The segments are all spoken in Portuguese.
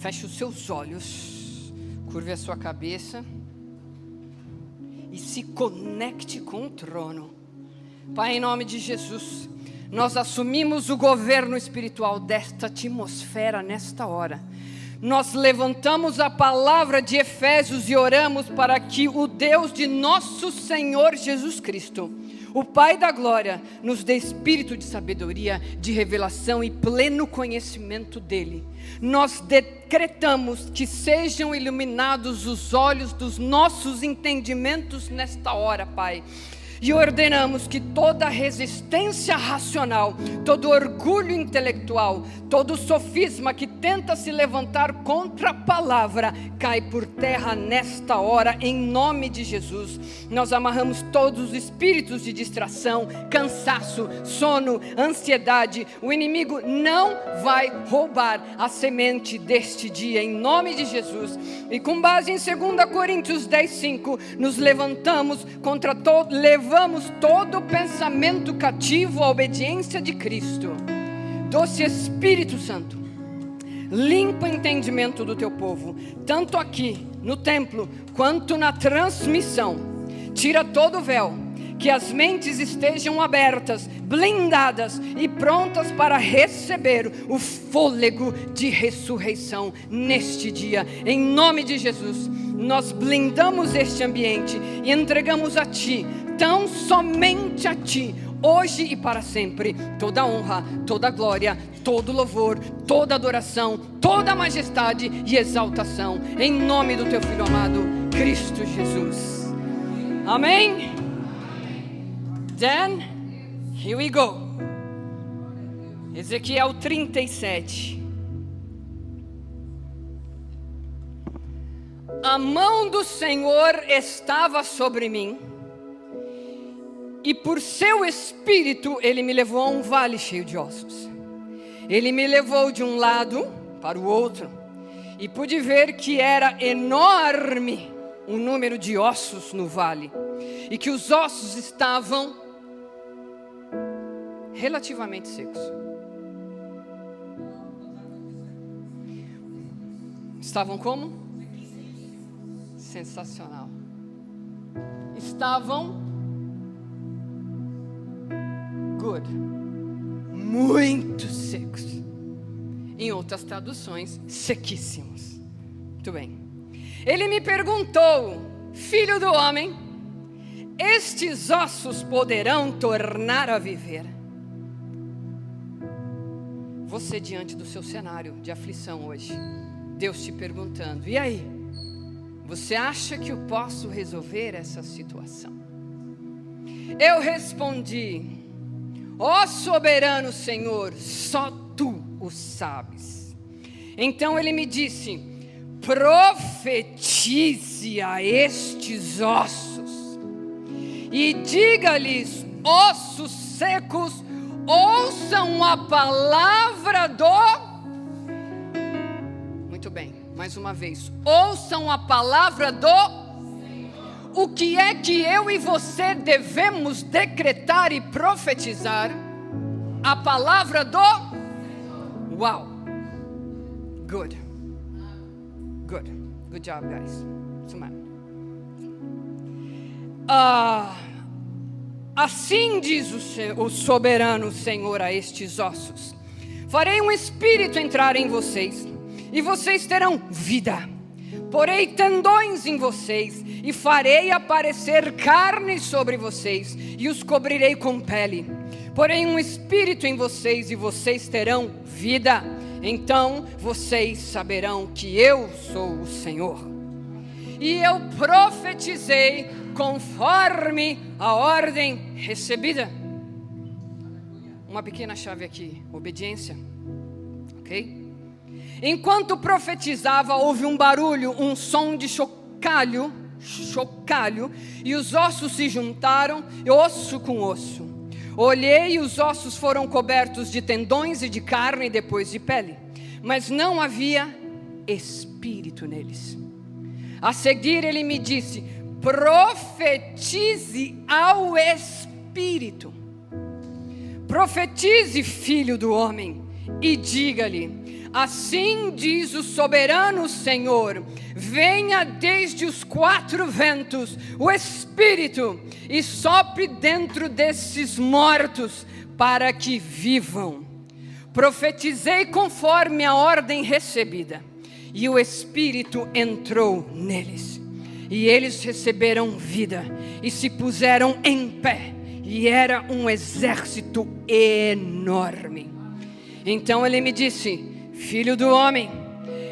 Feche os seus olhos, curve a sua cabeça e se conecte com o trono. Pai, em nome de Jesus, nós assumimos o governo espiritual desta atmosfera nesta hora. Nós levantamos a palavra de Efésios e oramos para que o Deus de nosso Senhor Jesus Cristo, o Pai da glória, nos dê espírito de sabedoria, de revelação e pleno conhecimento dEle. Nós decretamos que sejam iluminados os olhos dos nossos entendimentos nesta hora, Pai. E ordenamos que toda resistência racional, todo orgulho intelectual, todo sofisma que tenta se levantar contra a palavra, cai por terra nesta hora, em nome de Jesus. Nós amarramos todos os espíritos de distração, cansaço, sono, ansiedade. O inimigo não vai roubar a semente deste dia, em nome de Jesus. E com base em 2 Coríntios 10:5, nos levantamos contra levamos todo pensamento cativo à obediência de Cristo. Doce Espírito Santo, limpa o entendimento do teu povo, tanto aqui no templo, quanto na transmissão. Tira todo o véu, que as mentes estejam abertas, blindadas e prontas para receber o fôlego de ressurreição neste dia. Em nome de Jesus, nós blindamos este ambiente e entregamos a Ti, tão somente a Ti, hoje e para sempre, toda honra, toda glória, todo louvor, toda adoração, toda majestade e exaltação, em nome do Teu Filho amado, Cristo Jesus. Amém? Then, here we go. Ezequiel 37. A mão do Senhor estava sobre mim, e por seu espírito Ele me levou a um vale cheio de ossos. Ele me levou de um lado para o outro, e pude ver que era enorme o número de ossos no vale, e que os ossos estavam relativamente secos. Estavam como? Sensacional. Estavam good, muito secos. Em outras traduções, sequíssimos. Muito bem. Ele me perguntou: filho do homem, estes ossos poderão tornar a viver? Você diante do seu cenário de aflição hoje, Deus te perguntando: e aí? Você acha que eu posso resolver essa situação? Eu respondi: ó soberano Senhor, só Tu o sabes. Então Ele me disse: profetize a estes ossos e diga-lhes: ossos secos, ouçam a palavra do... Muito bem, mais uma vez. Ouçam a palavra do... O que é que eu e você devemos decretar e profetizar? A palavra do... Uau. Good. Good. Good job, guys. Assim diz o soberano Senhor a estes ossos: farei um espírito entrar em vocês, e vocês terão vida. Porei tendões em vocês, e farei aparecer carne sobre vocês, e os cobrirei com pele. Porei um espírito em vocês, e vocês terão vida. Então vocês saberão que eu sou o Senhor. E eu profetizei conforme a ordem recebida. Uma pequena chave aqui: obediência. Ok? Enquanto profetizava, houve um barulho, um som de chocalho, e os ossos se juntaram, osso com osso. Olhei, e os ossos foram cobertos de tendões e de carne, e depois de pele, mas não havia espírito neles. A seguir Ele me disse: profetize ao espírito. Profetize, filho do homem, e diga-lhe: Assim diz o soberano Senhor: venha desde os 4 ventos o Espírito e sopre dentro desses mortos para que vivam. Profetizei conforme a ordem recebida, e o Espírito entrou neles. E eles receberam vida e se puseram em pé, e era um exército enorme. Então ele me disse: filho do homem,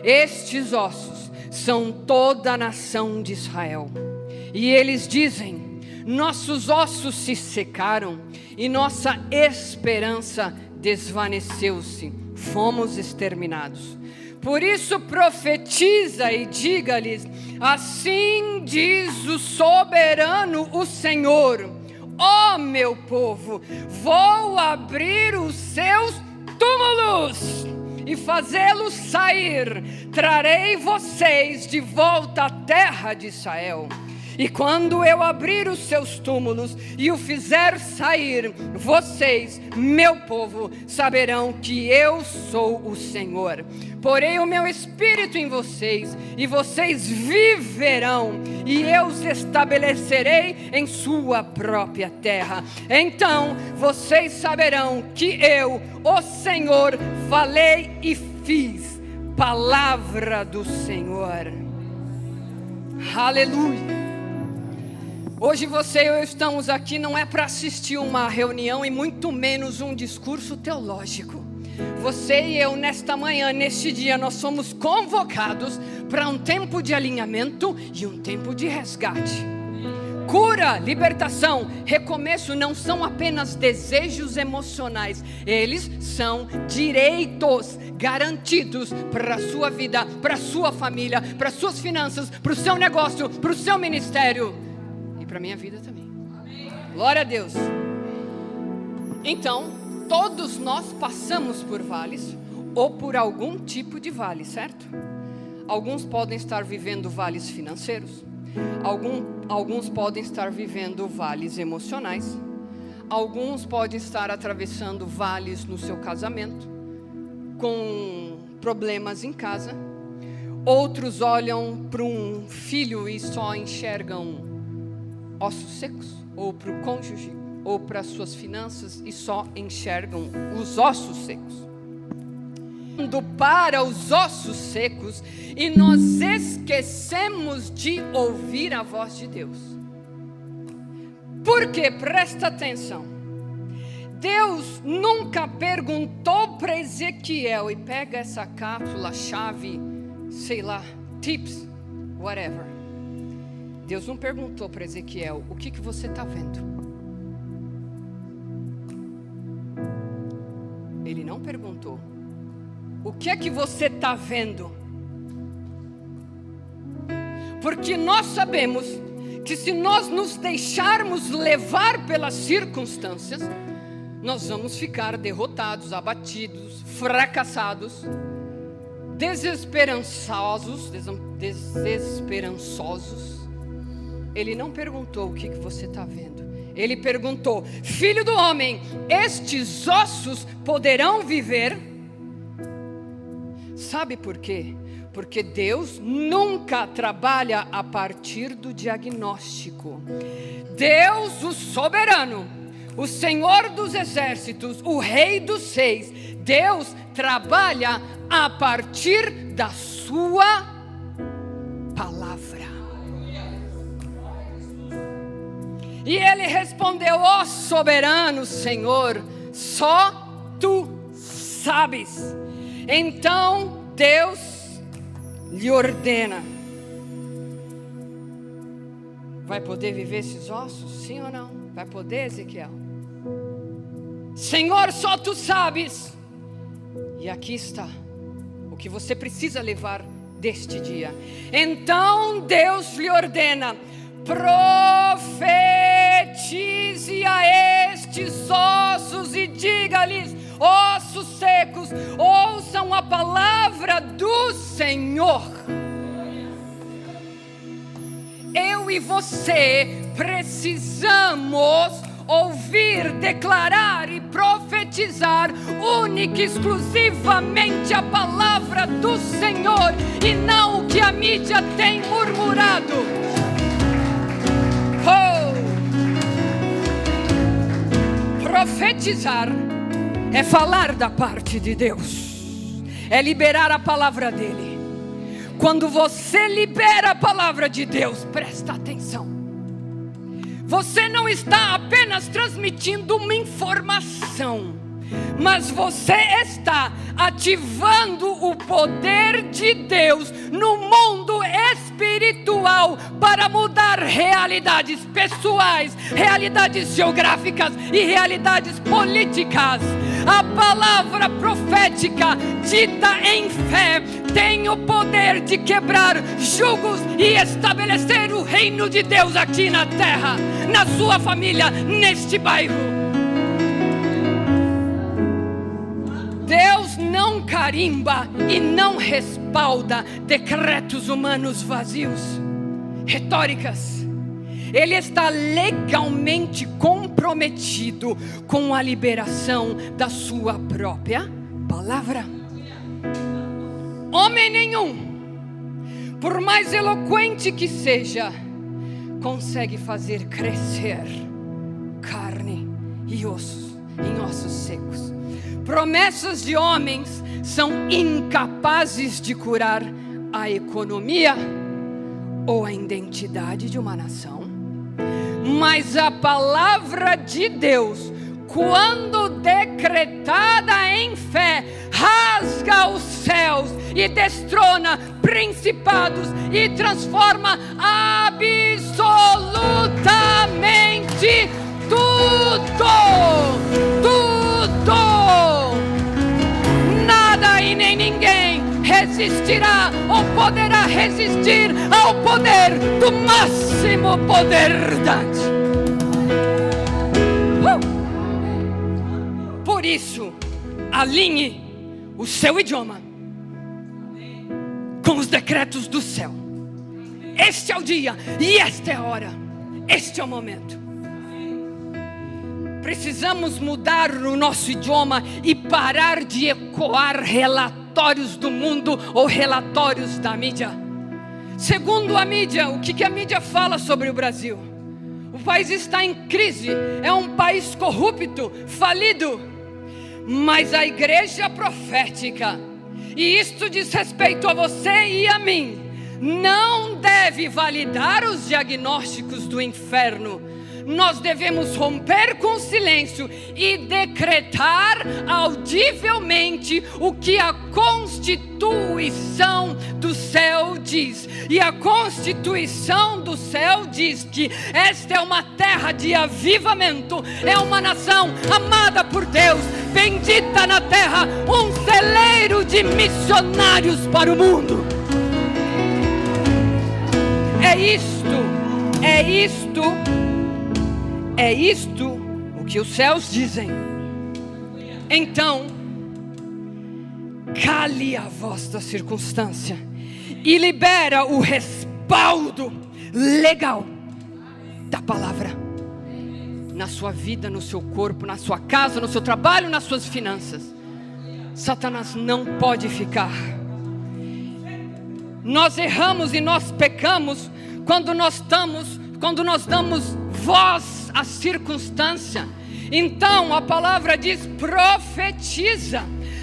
estes ossos são toda a nação de Israel. E eles dizem: nossos ossos se secaram e nossa esperança desvaneceu-se, fomos exterminados. Por isso profetiza e diga-lhes: assim diz o soberano, o Senhor: ó meu povo, vou abrir os seus túmulos e fazê-los sair. Trarei vocês de volta à terra de Israel. E quando eu abrir os seus túmulos e o fizer sair, vocês, meu povo, saberão que eu sou o Senhor. Porei o meu espírito em vocês, e vocês viverão, e eu os estabelecerei em sua própria terra. Então vocês saberão que eu, o Senhor, falei e fiz. Palavra do Senhor. Aleluia. Hoje você e eu estamos aqui não é para assistir uma reunião e muito menos um discurso teológico. Você e eu nesta manhã, neste dia, nós somos convocados para um tempo de alinhamento e um tempo de resgate. Cura, libertação, recomeço não são apenas desejos emocionais, eles são direitos garantidos para a sua vida, para a sua família, para as suas finanças, para o seu negócio, para o seu ministério. Para a minha vida também. Glória a Deus. Então, todos nós passamos por vales, ou por algum tipo de vale, certo? Alguns podem estar vivendo vales financeiros, alguns podem estar vivendo vales emocionais, alguns podem estar atravessando vales no seu casamento, com problemas em casa. Outros olham para um filho e só enxergam ossos secos, ou para o cônjuge, ou para as suas finanças, e só enxergam os ossos secos. Indo para os ossos secos, e nós esquecemos de ouvir a voz de Deus. Porque, presta atenção, Deus nunca perguntou para Ezequiel, e pega essa cápsula, chave, sei lá, tips, whatever. Deus não perguntou para Ezequiel: o que você está vendo? Ele não perguntou: o que é que você está vendo? Porque nós sabemos que se nós nos deixarmos levar pelas circunstâncias, nós vamos ficar derrotados, abatidos, fracassados, desesperançosos. Ele não perguntou: o que você está vendo? Ele perguntou: filho do homem, estes ossos poderão viver? Sabe por quê? Porque Deus nunca trabalha a partir do diagnóstico. Deus, o soberano, o Senhor dos exércitos, o Rei dos reis, Deus trabalha a partir da sua palavra. E ele respondeu: ó soberano Senhor, só tu sabes. Então Deus lhe ordena: vai poder viver esses ossos? Sim ou não? Vai poder, Ezequiel? Senhor, só tu sabes. E aqui está o que você precisa levar deste dia. Então Deus lhe ordena: profetize a estes ossos e diga-lhes: ossos secos, ouçam a palavra do Senhor. Eu e você precisamos ouvir, declarar e profetizar única e exclusivamente a palavra do Senhor e não o que a mídia tem murmurado. Profetizar é falar da parte de Deus, é liberar a palavra dele. Quando você libera a palavra de Deus, presta atenção, você não está apenas transmitindo uma informação, mas você está ativando o poder de Deus no mundo espiritual para mudar realidades pessoais, realidades geográficas e realidades políticas. A palavra profética dita em fé tem o poder de quebrar julgos e estabelecer o reino de Deus aqui na terra, na sua família, neste bairro. Deus não carimba e não respalda decretos humanos vazios, retóricas. Ele está legalmente comprometido com a liberação da sua própria palavra. Homem nenhum, por mais eloquente que seja, consegue fazer crescer carne e ossos em ossos secos. Promessas de homens são incapazes de curar a economia ou a identidade de uma nação. Mas a palavra de Deus, quando decretada em fé, rasga os céus e destrona principados e transforma absolutamente tudo. Nada e nem ninguém resistirá ou poderá resistir ao poder do máximo poder-dade. Por isso, alinhe o seu idioma com os decretos do céu. Este é o dia e esta é a hora. Este é o momento. Precisamos mudar o nosso idioma e parar de ecoar relatórios do mundo ou relatórios da mídia. Segundo a mídia, o que a mídia fala sobre o Brasil? O país está em crise, é um país corrupto, falido. Mas a igreja profética, e isto diz respeito a você e a mim, não deve validar os diagnósticos do inferno. Nós devemos romper com o silêncio e decretar audivelmente o que a Constituição do céu diz. E a Constituição do céu diz que esta é uma terra de avivamento, é uma nação amada por Deus, bendita na terra, um celeiro de missionários para o mundo. É isto o que os céus dizem. Então, cale a voz da circunstância e libera o respaldo legal da palavra na sua vida, no seu corpo, na sua casa, no seu trabalho, nas suas finanças. Satanás não pode ficar. Nós erramos e nós pecamos quando nós damos voz à circunstância. Então a palavra diz: profetiza.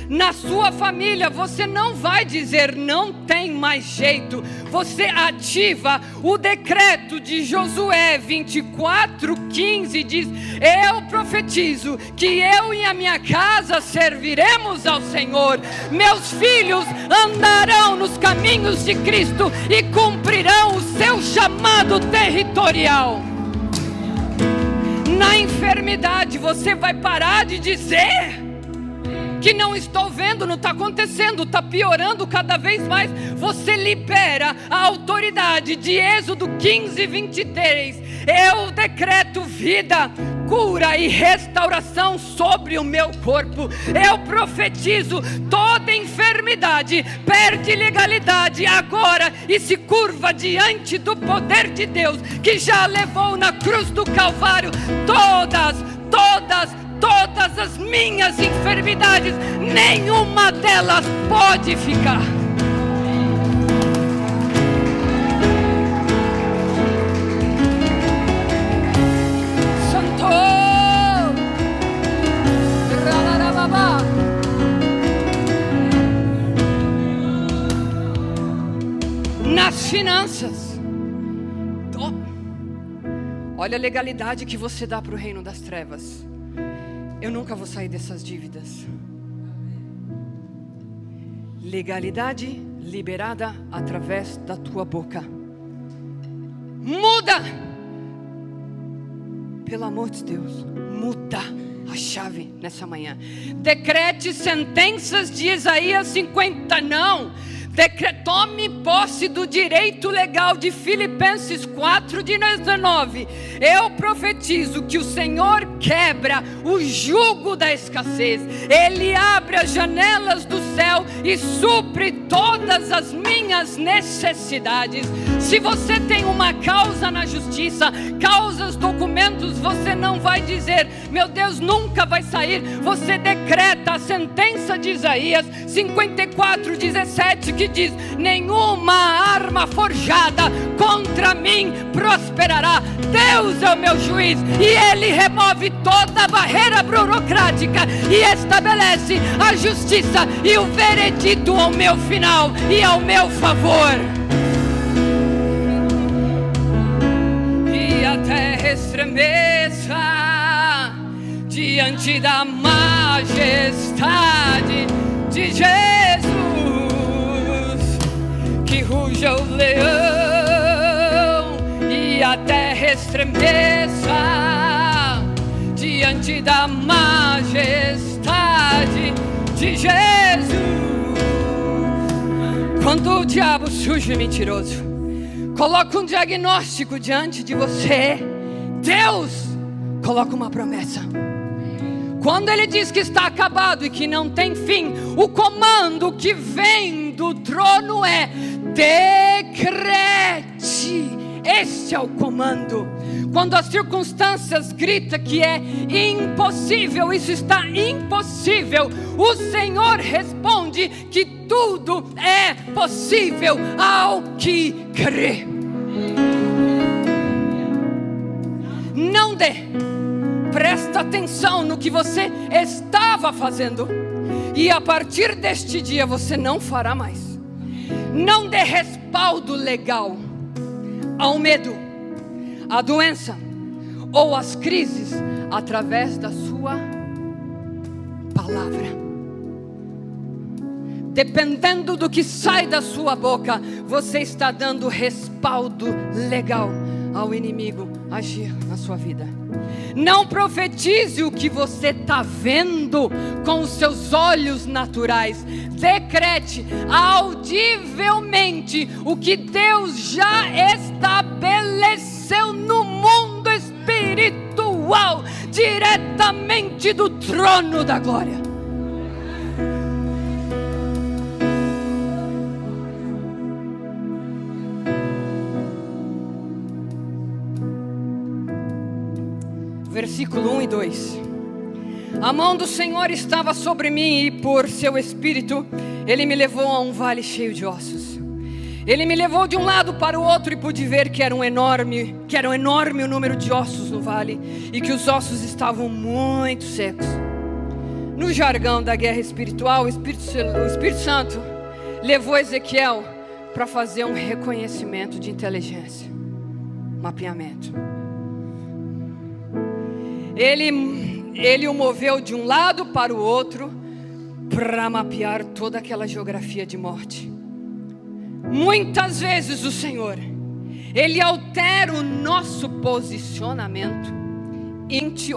Na sua família você não vai dizer não tem mais jeito. Você ativa o decreto de Josué 24:15, diz: eu profetizo que eu e a minha casa serviremos ao Senhor. Meus filhos andarão nos caminhos de Cristo e cumprirão o seu chamado territorial. Na enfermidade você vai parar de dizer que não estou vendo, não está acontecendo, está piorando cada vez mais. Você libera a autoridade de Êxodo 15:23. Eu decreto vida, cura e restauração sobre o meu corpo. Eu profetizo toda toda enfermidade perde legalidade agora e se curva diante do poder de Deus, que já levou na cruz do Calvário todas as minhas enfermidades. Nenhuma delas pode ficar. Nas finanças, olha a legalidade que você dá para o reino das trevas. Eu nunca vou sair dessas dívidas. Legalidade liberada através da tua boca. Muda, pelo amor de Deus, muda a chave nessa manhã. Decrete sentenças de Isaías 50, não. Tome posse do direito legal de Filipenses 4:19. Eu profetizo que o Senhor quebra o jugo da escassez. Ele abre as janelas do céu e supre todas as minhas necessidades. Se você tem uma causa na justiça, causas, documentos, você não vai dizer: meu Deus, nunca vai sair. Você decreta a sentença de Isaías 54:17, que diz: nenhuma arma forjada contra mim prosperará. Deus é o meu juiz e Ele remove toda a barreira burocrática e estabelece a justiça e o veredito ao meu final e ao meu favor. E a terra estremeça diante da majestade de Jesus. Que ruja o leão e a terra estremeça diante da majestade de Jesus. Quando o diabo surge mentiroso, coloca um diagnóstico diante de você, Deus coloca uma promessa. Quando Ele diz que está acabado e que não tem fim, o comando que vem do trono é: decrete. Este é o comando. Quando as circunstâncias gritam que é impossível, isso está impossível, o Senhor responde que tudo é possível ao que crê. Não dê. Presta atenção no que você estava fazendo, e a partir deste dia você não fará mais. Não dê respaldo legal ao medo, à doença ou às crises através da sua palavra. Dependendo do que sai da sua boca, você está dando respaldo legal ao inimigo agir na sua vida. Não profetize o que você está vendo com os seus olhos naturais. Decrete audivelmente o que Deus já estabeleceu no mundo espiritual, diretamente do trono da glória. Versículo 1 e 2. A mão do Senhor estava sobre mim e por seu espírito Ele me levou a um vale cheio de ossos. Ele me levou de um lado para o outro e pude ver que era um enorme o número de ossos no vale e que os ossos estavam muito secos. No jargão da guerra espiritual, o Espírito Santo levou Ezequiel para fazer um reconhecimento de inteligência, mapeamento. Ele o moveu de um lado para o outro para mapear toda aquela geografia de morte. Muitas vezes o Senhor, Ele altera o nosso posicionamento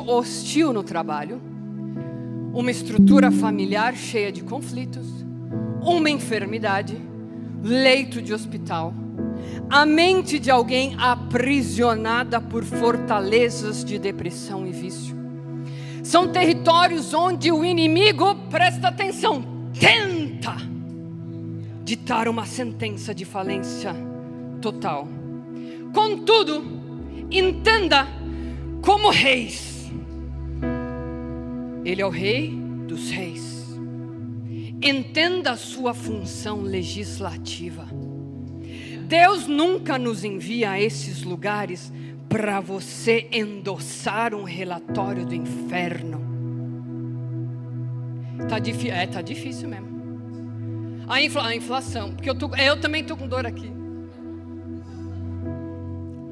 hostil no trabalho, uma estrutura familiar cheia de conflitos, uma enfermidade, leito de hospital, a mente de alguém aprisionada por fortalezas de depressão e vício. São territórios onde o inimigo, presta atenção, tenta tenta ditar uma sentença de falência total. Contudo, entenda como reis. Ele é o rei dos reis. Entenda a sua função legislativa. Deus nunca nos envia a esses lugares para você endossar um relatório do inferno. Tá difícil mesmo. A inflação, porque eu também estou com dor aqui.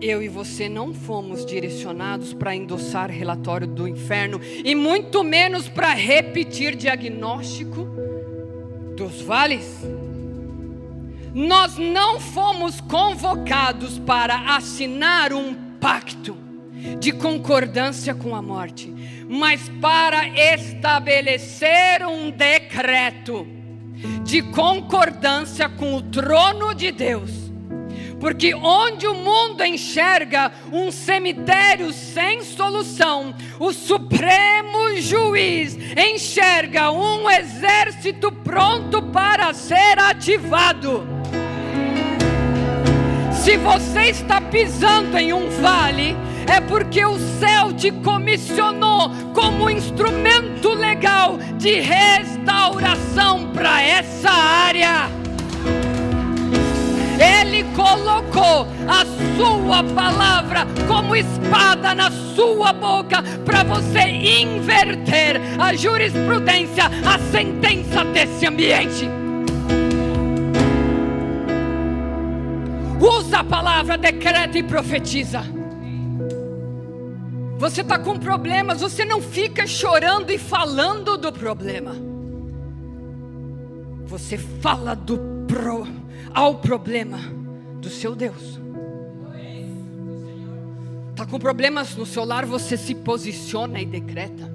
Eu e você não fomos direcionados para endossar relatório do inferno, e muito menos para repetir diagnóstico dos vales. Nós não fomos convocados para assinar um pacto de concordância com a morte, mas para estabelecer um decreto de concordância com o trono de Deus. Porque onde o mundo enxerga um cemitério sem solução, o Supremo Juiz enxerga um exército pronto para ser ativado. Se você está pisando em um vale, é porque o céu te comissionou como instrumento legal de restauração para essa área. Ele colocou a sua palavra como espada na sua boca para você inverter a jurisprudência, a sentença desse ambiente. Usa a palavra, decreta e profetiza. Você está com problemas, você não fica chorando e falando do problema. Você fala ao problema do seu Deus. Está com problemas no seu lar, você se posiciona e decreta.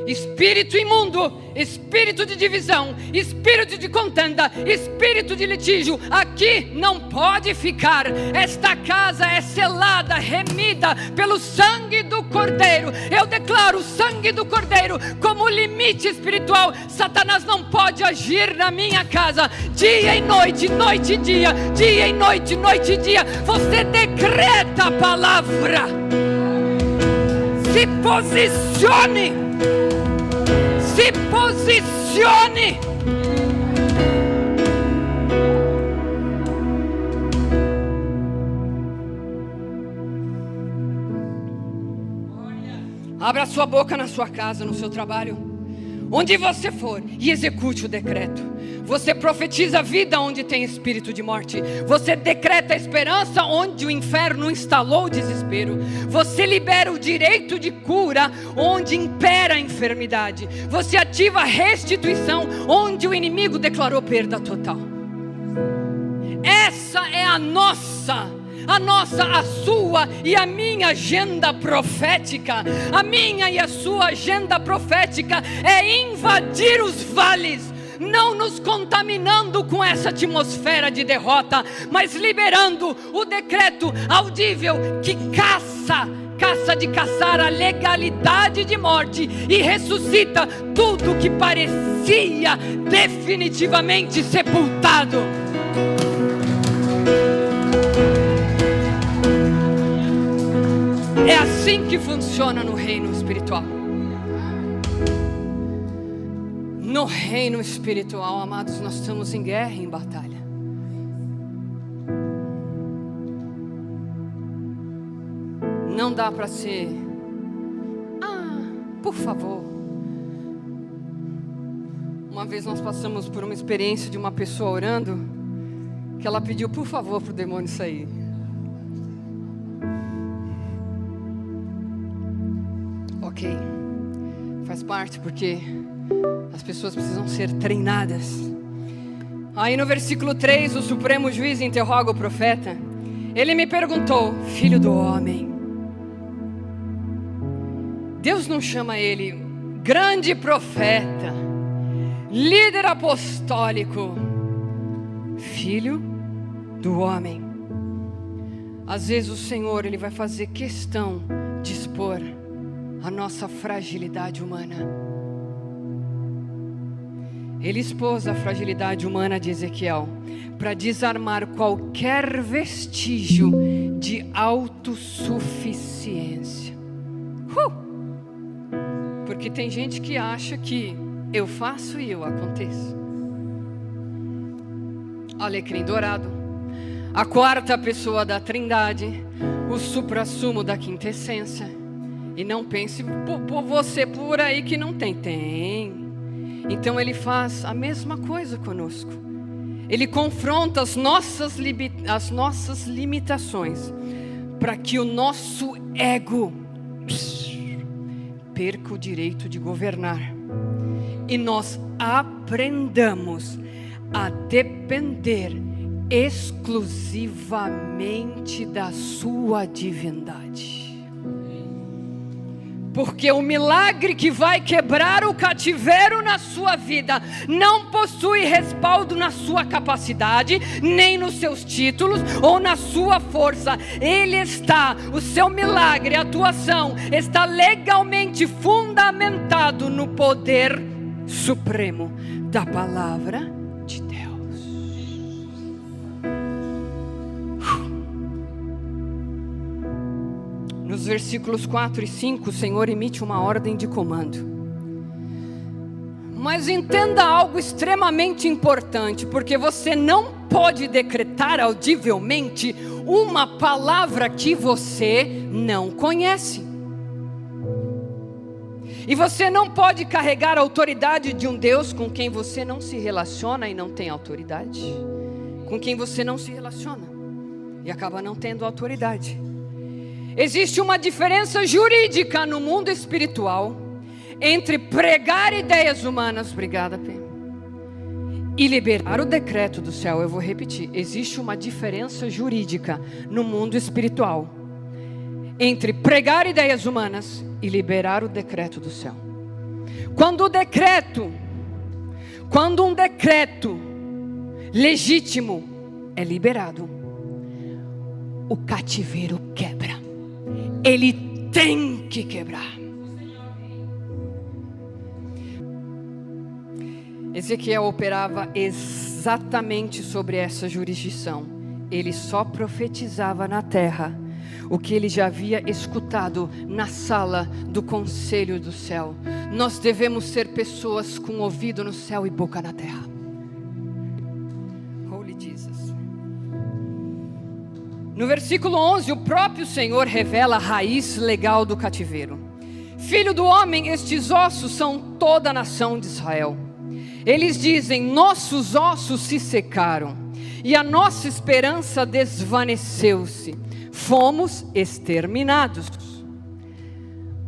Espírito imundo, espírito de divisão, espírito de contenda, espírito de litígio, aqui não pode ficar. Esta casa é selada, remida pelo sangue do Cordeiro. Eu declaro o sangue do Cordeiro como limite espiritual. Satanás não pode agir na minha casa. Dia e noite, noite e dia, dia e noite, noite e dia. Você decreta a palavra. Se posicione. Se posicione. Abra sua boca na sua casa, no seu trabalho, onde você for, e execute o decreto. Você profetiza vida onde tem espírito de morte. Você decreta esperança onde o inferno instalou o desespero. Você libera o direito de cura onde impera a enfermidade. Você ativa a restituição onde o inimigo declarou perda total. Essa é a sua e a minha agenda profética. A minha e a sua agenda profética é invadir os vales, não nos contaminando com essa atmosfera de derrota, mas liberando o decreto audível que caça de caçar a legalidade de morte e ressuscita tudo que parecia definitivamente sepultado. É assim que funciona no reino espiritual. No reino espiritual, amados, nós estamos em guerra e em batalha. Não dá para ser, por favor. Uma vez nós passamos por uma experiência de uma pessoa orando, que ela pediu por favor para o demônio sair. Ok, faz parte, porque as pessoas precisam ser treinadas. Aí no versículo 3, o Supremo Juiz interroga o profeta. Ele me perguntou: filho do homem, Deus não chama ele grande profeta, líder apostólico, filho do homem? Às vezes o Senhor, Ele vai fazer questão de expor a nossa fragilidade humana. Ele expôs a fragilidade humana de Ezequiel para desarmar qualquer vestígio de autossuficiência. Porque tem gente que acha que eu faço e eu aconteço. Alecrim dourado, a quarta pessoa da Trindade, o suprassumo da quintessência. E não pense por você por aí que não tem. Tem. Então ele faz a mesma coisa conosco. Ele confronta as nossas limitações para que o nosso ego perca o direito de governar. E nós aprendamos a depender exclusivamente da sua divindade. Porque o milagre que vai quebrar o cativeiro na sua vida não possui respaldo na sua capacidade, nem nos seus títulos ou na sua força. O seu milagre, a atuação, está legalmente fundamentado no poder supremo da palavra de Deus. Nos versículos 4 e 5, o Senhor emite uma ordem de comando. Mas entenda algo extremamente importante, porque você não pode decretar audivelmente uma palavra que você não conhece. E você não pode carregar a autoridade de um Deus com quem você não se relaciona e não tem autoridade. Com quem você não se relaciona e acaba não tendo autoridade. Existe uma diferença jurídica no mundo espiritual entre pregar ideias humanas, obrigada, P, e liberar o decreto do céu. Eu vou repetir, existe uma diferença jurídica no mundo espiritual entre pregar ideias humanas e liberar o decreto do céu. Quando um decreto legítimo é liberado, o cativeiro quebra. Ele tem que quebrar. Ezequiel operava exatamente sobre essa jurisdição. Ele só profetizava na terra o que ele já havia escutado na sala do conselho do céu. Nós devemos ser pessoas com ouvido no céu e boca na terra. Holy Jesus. No versículo 11, o próprio Senhor revela a raiz legal do cativeiro. Filho do homem, estes ossos são toda a nação de Israel. Eles dizem: nossos ossos se secaram e a nossa esperança desvaneceu-se. Fomos exterminados.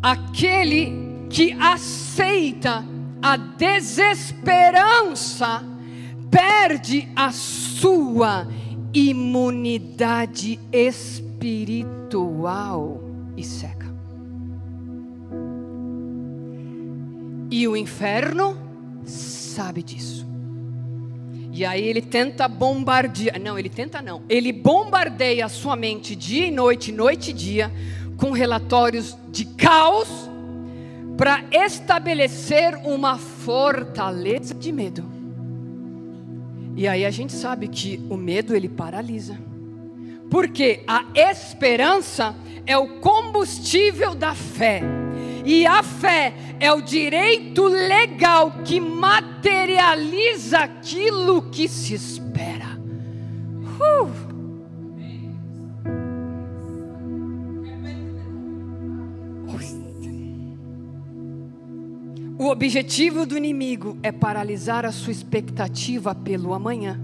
Aquele que aceita a desesperança perde a sua imunidade espiritual e seca. E o inferno sabe disso. E aí ele tenta bombardear, ele bombardeia a sua mente dia e noite e dia, com relatórios de caos, para estabelecer uma fortaleza de medo. E aí a gente sabe que o medo ele paralisa, porque a esperança é o combustível da fé. E a fé é o direito legal que materializa aquilo que se espera. O objetivo do inimigo é paralisar a sua expectativa pelo amanhã.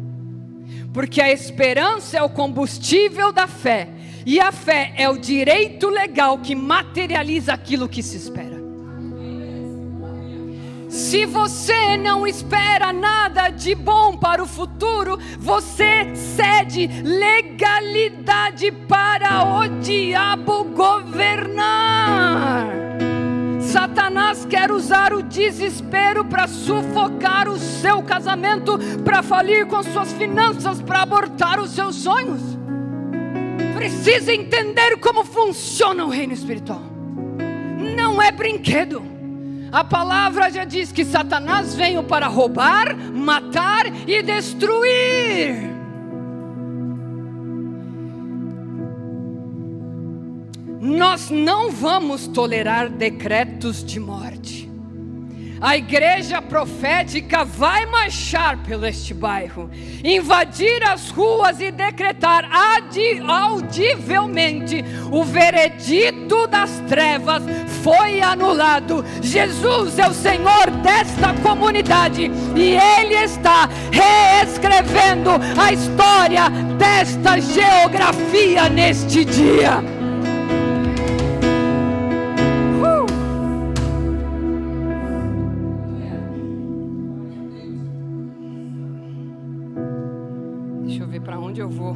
Porque a esperança é o combustível da fé. E a fé é o direito legal que materializa aquilo que se espera. Se você não espera nada de bom para o futuro, você cede legalidade para o diabo governar. Satanás quer usar o desespero para sufocar o seu casamento, para falir com suas finanças, para abortar os seus sonhos. Precisa entender como funciona o reino espiritual. Não é brinquedo. A palavra já diz que Satanás veio para roubar, matar e destruir. Nós não vamos tolerar decretos de morte. A igreja profética vai marchar pelo este bairro, invadir as ruas e decretar audivelmente: o veredito das trevas foi anulado. Jesus é o Senhor desta comunidade e Ele está reescrevendo a história desta geografia neste dia. Deixa eu ver para onde eu vou.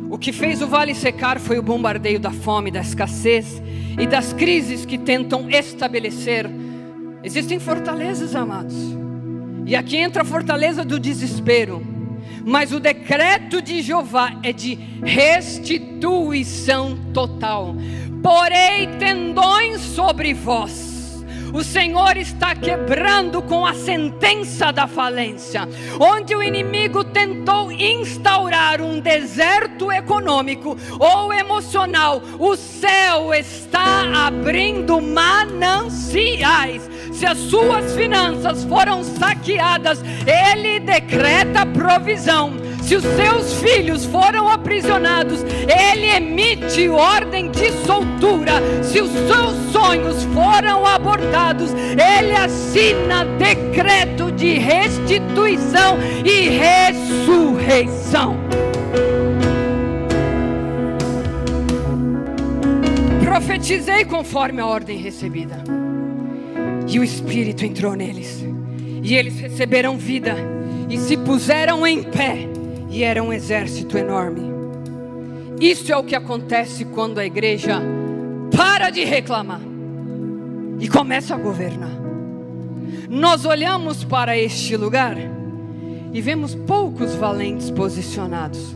O que fez o vale secar foi o bombardeio da fome, da escassez e das crises que tentam estabelecer. Existem fortalezas, amados, e aqui entra a fortaleza do desespero. Mas o decreto de Jeová é de restituição total. Porei tendões sobre vós. O Senhor está quebrando com a sentença da falência. Onde o inimigo tentou instaurar um deserto econômico ou emocional, o céu está abrindo mananciais. Se as suas finanças foram saqueadas, Ele decreta provisão. Se os seus filhos foram aprisionados, Ele emite ordem de soltura. Se os seus sonhos foram abortados, Ele assina decreto de restituição e ressurreição. Profetizei conforme a ordem recebida, e o Espírito entrou neles, e eles receberam vida, e se puseram em pé, e era um exército enorme. Isso é o que acontece quando a igreja para de reclamar e começa a governar. Nós olhamos para este lugar e vemos poucos valentes posicionados.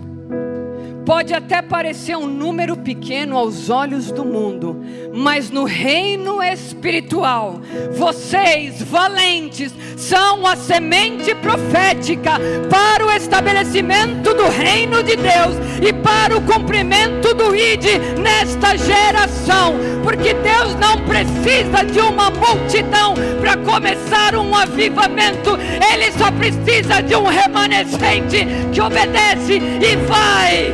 Pode até parecer um número pequeno aos olhos do mundo, mas no reino espiritual, vocês, valentes, são a semente profética para o estabelecimento do reino de Deus e para o cumprimento do ID nesta geração. Porque Deus não precisa de uma multidão para começar um avivamento. Ele só precisa de um remanescente que obedece e vai.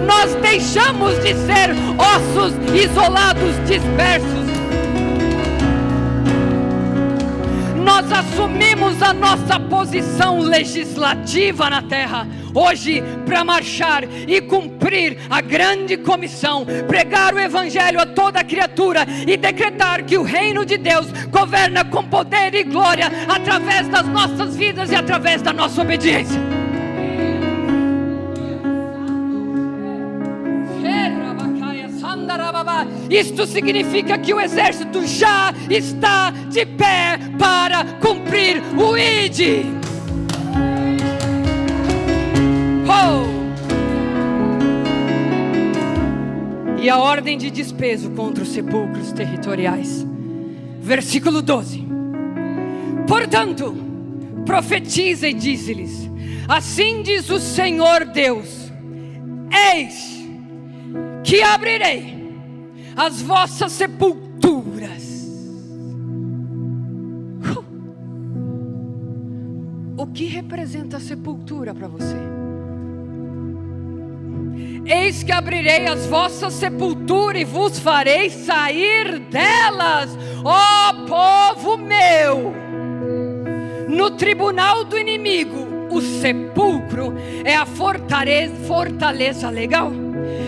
Nós deixamos de ser ossos isolados, dispersos. Nós assumimos a nossa posição legislativa na terra hoje para marchar e cumprir a grande comissão, pregar o evangelho a toda criatura e decretar que o reino de Deus governa com poder e glória através das nossas vidas e através da nossa obediência. Isto significa que o exército já está de pé para cumprir o ID. E a ordem de despeso contra os sepulcros territoriais. Versículo 12. Portanto, profetiza e dize-lhes: assim diz o Senhor Deus: eis que abrirei as vossas sepulturas. O que representa a sepultura para você? Eis que abrirei as vossas sepulturas e vos farei sair delas, ó povo meu. No tribunal do inimigo, o sepulcro é a fortaleza legal.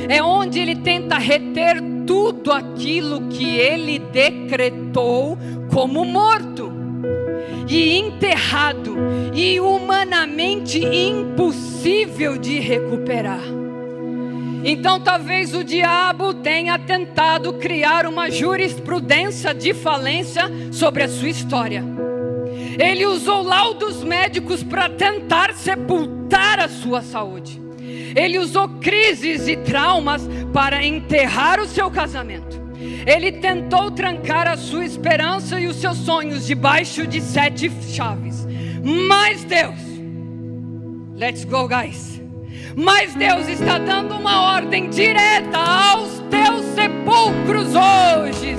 É onde ele tenta reter tudo aquilo que ele decretou como morto e enterrado e humanamente impossível de recuperar. Então talvez o diabo tenha tentado criar uma jurisprudência de falência sobre a sua história. Ele usou laudos médicos para tentar sepultar a sua saúde. Ele usou crises e traumas para enterrar o seu casamento. Ele tentou trancar a sua esperança e os seus sonhos debaixo de 7 chaves. Mas Deus, let's go guys. Mas Deus está dando uma ordem direta aos teus sepulcros hoje.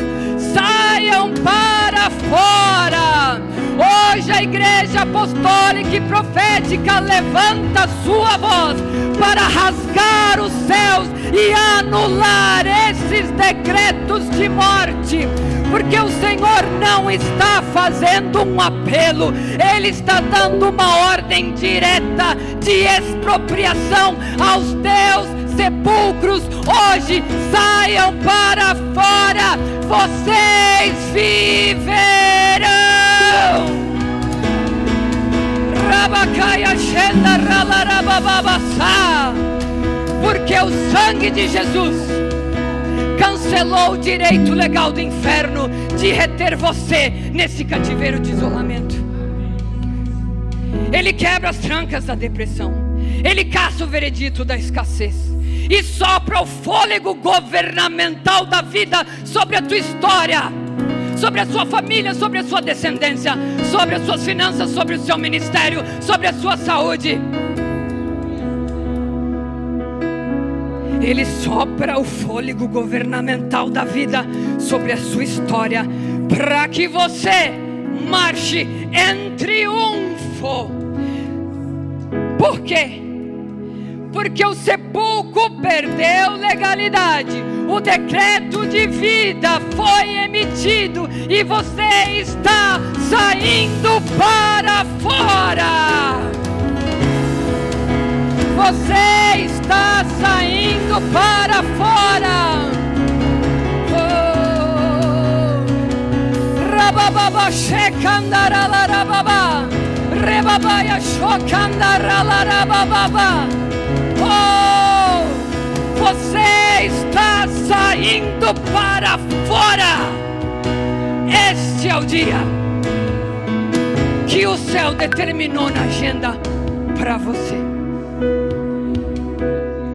Saiam para fora. Hoje a igreja apostólica e profética levanta sua voz para rasgar os céus e anular esses decretos de morte. Porque o Senhor não está fazendo um apelo, Ele está dando uma ordem direta de expropriação aos teus sepulcros. Hoje saiam para fora, vocês viverão. Porque o sangue de Jesus cancelou o direito legal do inferno de reter você nesse cativeiro de isolamento. Ele quebra as trancas da depressão. Ele caça o veredito da escassez e sopra o fôlego governamental da vida sobre a tua história, sobre a sua família, sobre a sua descendência, sobre as suas finanças, sobre o seu ministério, sobre a sua saúde. Ele sopra o fôlego governamental da vida sobre a sua história, para que você marche em triunfo. Por quê? Porque o sepulcro perdeu legalidade, o decreto de vida foi emitido e você está saindo para fora. Você está saindo para fora. Rabababa shekandarala rebabaya shokandarala rababa. Você está saindo para fora. Este é o dia que o céu determinou na agenda para você.